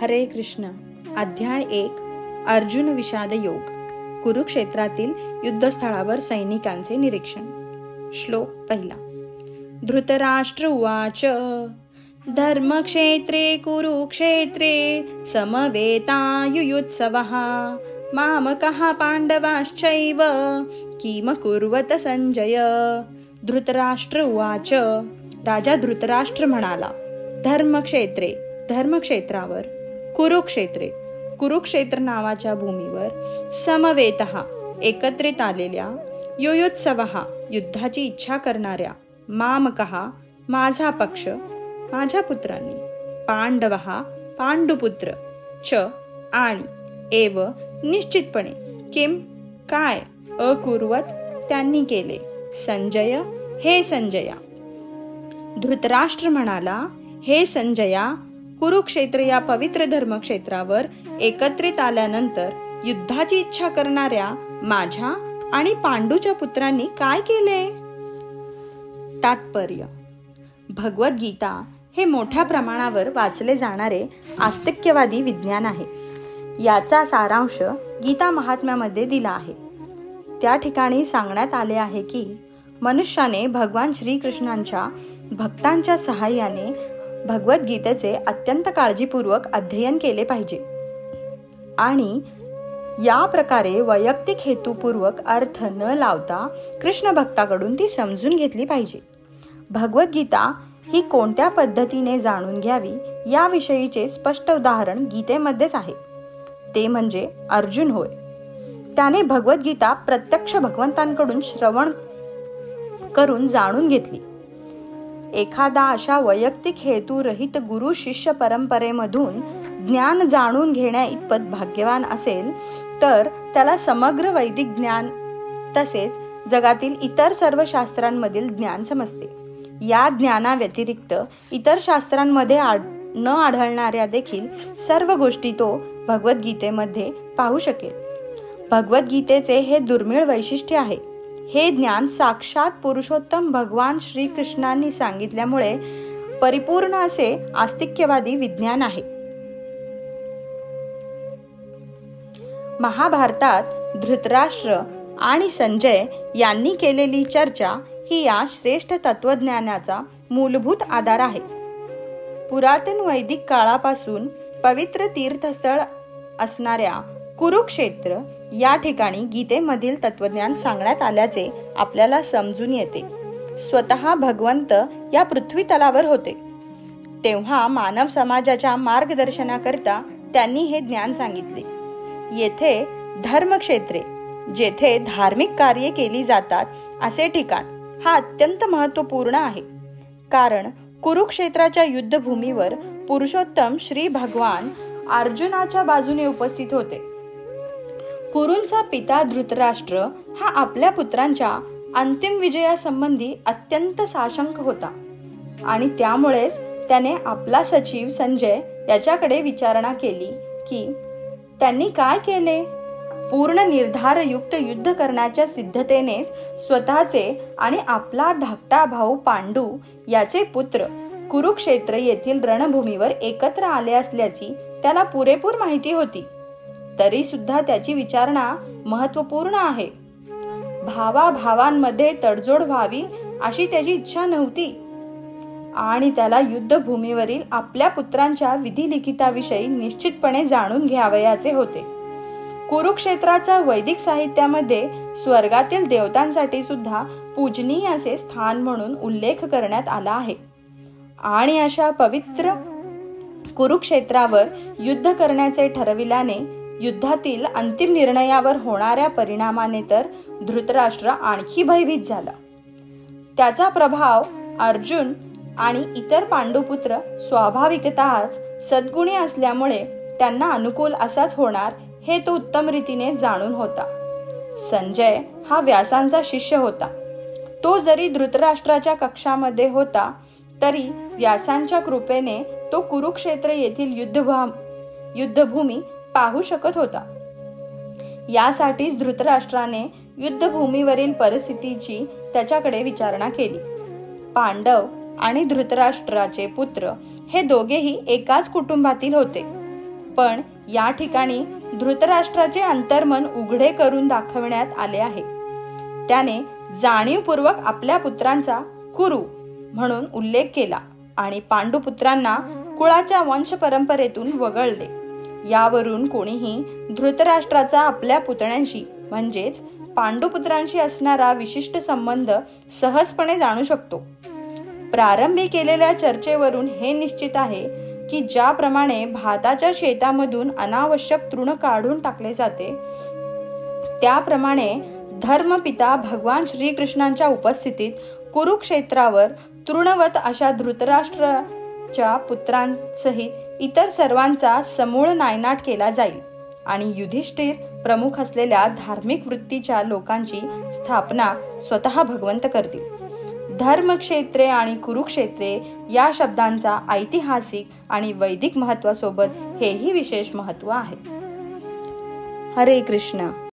हरे कृष्ण. अध्याय 1. अर्जुन विषाद योग. कुरुक्षेत्रातील युद्धस्थळावर सैनिकांचे निरीक्षण. श्लोक 1. धृतराष्ट्र उवाच धर्मक्षेत्रे कुरुक्षेत्रे समवेतायुयुत्सवः मामकः पांडवाश्चैव किम कुर्वत संजय. धृतराष्ट्र उवाच. राजा धृतराष्ट्र म्हणाला, धर्मक्षेत्रे धर्मक्षेत्रावर, कुरुक्षेत्रे कुरुक्षेत्र नावाच्या भूमीवर, समवेतः एकत्रित आलेल्या, युयुत्सवः युद्धाची इच्छा करणाऱ्या, मामकः माझा पक्ष माझ्या पुत्रांनी, पांडवः पांडुपुत्र, च आणि, एव निश्चितपणे, किम काय, अकुर्वत त्यांनी केले, संजय हे संजया. धृतराष्ट्र म्हणाला, हे संजया, कुरुक्षेत्र या पवित्र धर्मक्षेत्रावर एकत्रित आल्यानंतर युद्धाची इच्छा करणाऱ्या माझ्या आणि पांडूच्या पुत्रांनी काय केले. तात्पर्य. भगवद्गीता हे मोठ्या प्रमाणावर वाचले जाणारे आस्तिक्यवादी विज्ञान आहे. याचा सारांश गीता महात्म्यामध्ये दिला आहे. त्या ठिकाणी सांगण्यात आले आहे की मनुष्याने भगवान श्रीकृष्णांच्या भक्तांच्या सहाय्याने भगवद्गीतेचे अत्यंत काळजीपूर्वक अध्ययन केले पाहिजे आणि या प्रकारे वैयक्तिक हेतुपूर्वक अर्थ न लावता कृष्ण भक्ताकडून ती समजून घेतली पाहिजे. भगवद्गीता ही कोणत्या पद्धतीने जाणून घ्यावी याविषयीचे स्पष्ट उदाहरण गीतेमध्येच आहे. ते म्हणजे अर्जुन होय. त्याने भगवद्गीता प्रत्यक्ष भगवंतांकडून श्रवण करून जाणून घेतली. एखादा अशा वैयक्तिक हेतुरहित गुरु शिष्य परंपरेमधून ज्ञान जाणून घेण्या इतपत भाग्यवान असेल तर त्याला समग्र वैदिक ज्ञान तसेच जगातील इतर सर्व शास्त्रांमधील ज्ञान समजते. या ज्ञानाव्यतिरिक्त इतर शास्त्रांमध्ये न आढळणाऱ्या देखील सर्व गोष्टी तो भगवद्गीतेमध्ये पाहू शकेल. भगवद्गीतेचे हे दुर्मिळ वैशिष्ट्य आहे. हे ज्ञान साक्षात पुरुषोत्तम भगवान श्रीकृष्णांनी सांगितल्यामुळे परिपूर्ण असे आस्तिक्यवादी विज्ञान आहे. महाभारतात धृतराष्ट्र आणि संजय यांनी केलेली चर्चा ही या श्रेष्ठ तत्वज्ञानाचा मूलभूत आधार आहे. पुरातन वैदिक काळापासून पवित्र तीर्थस्थळ असणाऱ्या कुरुक्षेत्र या ठिकाणी गीतेमधील तत्वज्ञान सांगण्यात आल्याचे आपल्याला समजून येते. स्वतः भगवंत या पृथ्वी तलावर होते तेव्हा मानव समाजाच्या मार्गदर्शनाकरिता त्यांनी हे ज्ञान सांगितले. येथे धर्मक्षेत्रे जेथे धार्मिक कार्ये केली जातात असे ठिकाण हा अत्यंत महत्त्वपूर्ण आहे. कारण कुरुक्षेत्राच्या युद्धभूमीवर पुरुषोत्तम श्री भगवान अर्जुनाच्या बाजूने उपस्थित होते. कुरूंचा पिता धृतराष्ट्र हा आपल्या पुत्रांच्या अंतिम विजयासंबंधी अत्यंत साशंक होता आणि त्यामुळेच त्याने आपला सचिव संजय याच्याकडे विचारणा केली की त्यांनी काय केले. पूर्ण निर्धारयुक्त युद्ध करण्याच्या सिद्धतेनेच स्वतःचे आणि आपला धाकटा भाऊ पांडू याचे पुत्र कुरुक्षेत्र येथील रणभूमीवर एकत्र आले असल्याची त्याला पुरेपूर माहिती होती. तरी सुद्धा त्याची विचारणा महत्त्वपूर्ण आहे. भावाभावांमध्ये तडजोड व्हावी अशी त्याची इच्छा नव्हती आणि त्याला युद्धभूमीवरील आपल्या पुत्रांच्या विधिलिखिताविषयी निश्चितपणे जाणून घ्यावयाचे होते. कुरुक्षेत्राचा वैदिक साहित्यामध्ये स्वर्गातील देवतांसाठी सुद्धा पूजनीय असे स्थान म्हणून उल्लेख करण्यात आला आहे आणि अशा पवित्र कुरुक्षेत्रावर युद्ध करण्याचे ठरविल्याने युद्धातील अंतिम निर्णयावर होणाऱ्या परिणामाने तर धृतराष्ट्र आणखी भयभीत झाला. त्याचा प्रभाव अर्जुन आणि इतर पांडुपुत्र स्वाभाविकतःच सद्गुणी असल्यामुळे त्यांना अनुकूल असाच होणार हे तो उत्तम रीतीने जाणून होता. संजय हा व्यासांचा शिष्य होता. तो जरी धृतराष्ट्राच्या कक्षामध्ये होता तरी व्यासांच्या कृपेने तो कुरुक्षेत्र येथील युद्धभूमी पाहू शकत होता. यासाठीच धृतराष्ट्राने युद्धभूमीवरील परिस्थितीची त्याच्याकडे विचारणा केली. पांडव आणि धृतराष्ट्राचे पुत्र हे दोघेही एकाच कुटुंबातील होते. पण या ठिकाणी धृतराष्ट्राचे अंतर्मन उघडे करून दाखवण्यात आले आहे. त्याने जाणीवपूर्वक आपल्या पुत्रांचा कुरु म्हणून उल्लेख केला आणि पांडुपुत्रांना कुळाच्या वंश परंपरेतून वगळले. यावरून कोणीही धृतराष्ट्राचा आपल्या पुतण्यांशी म्हणजेच पांडुपुत्रांशी असणारा विशिष्ट संबंध सहजपणे जाणू शकतो. प्रारंभी केलेल्या चर्चेवरून हे निश्चित आहे की ज्याप्रमाणे भाताच्या शेतामधून अनावश्यक तृण काढून टाकले जाते, त्याप्रमाणे धर्मपिता भगवान श्रीकृष्णांच्या उपस्थितीत कुरुक्षेत्रावर तृणवत अशा धृतराष्ट्राच्या पुत्रांसहित इतर सर्वांचा समूळ नायनाट केला जाईल आणि युधिष्ठिर प्रमुख असलेल्या धार्मिक वृत्तीच्या लोकांची स्थापना स्वतः भगवंत करतील. धर्मक्षेत्रे आणि कुरुक्षेत्रे या शब्दांचा ऐतिहासिक आणि वैदिक महत्वासोबत हेही विशेष महत्व आहे. हरे कृष्ण.